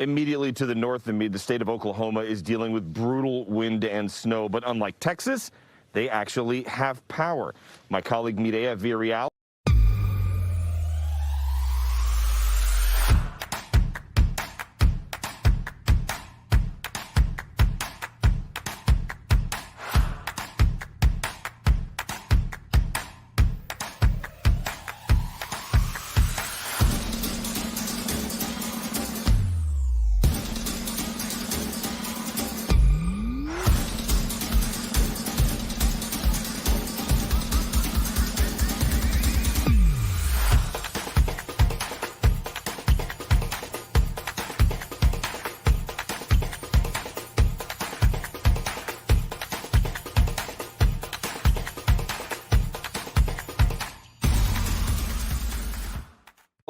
Immediately to the north of me, the state of Oklahoma is dealing with brutal wind and snow. But unlike Texas, they actually have power. My colleague Mireya Villarreal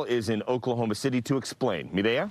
is in Oklahoma City to explain. Mireya?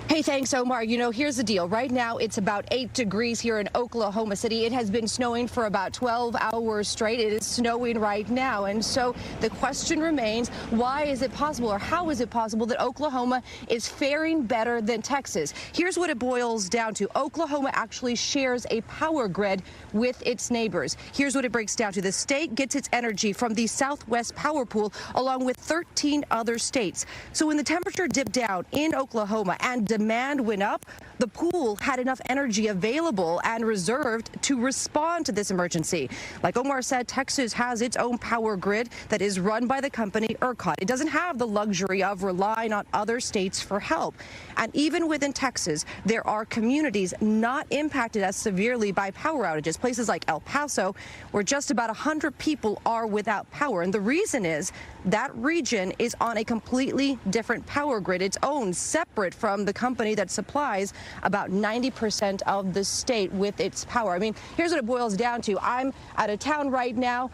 Hey, thanks, Omar. You know, here's the deal. Right now, it's about 8 degrees here in Oklahoma City. It has been snowing for about 12 hours straight. It is snowing right now. And so the question remains, why is it possible, or how is it possible that Oklahoma is faring better than Texas? Here's what it boils down to. Oklahoma actually shares a power grid with its neighbors. Here's what it breaks down to. The state gets its energy from the Southwest Power Pool, along with 13 other states. So when the temperature dipped down in Oklahoma and demand went up, the pool had enough energy available and reserved to respond to this emergency. Like Omar said, Texas has its own power grid that is run by the company ERCOT. It doesn't have the luxury of relying on other states for help. And even within Texas, there are communities not impacted as severely by power outages. Places like El Paso, where just about 100 people are without power. And the reason is that region is on a completely different power grid, its own, separate from the company that supplies about 90% of the state with its power. I mean, here's what it boils down to. I'm out of town right now.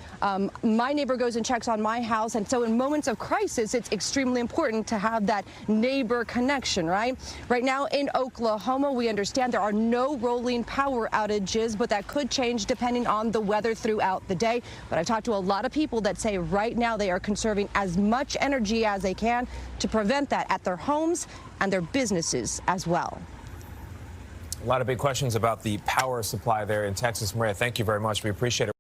My neighbor goes and checks on my house. And so in moments of crisis, it's extremely important to have that neighbor connection, right? Right now in Oklahoma, we understand there are no rolling power outages, but that could change depending on the weather throughout the day. But I've talked to a lot of people that say right now they are conserving as much energy as they can to prevent that at their homes and their businesses as well. A lot of big questions about the power supply there in Texas. Mireya, thank you very much. We appreciate it.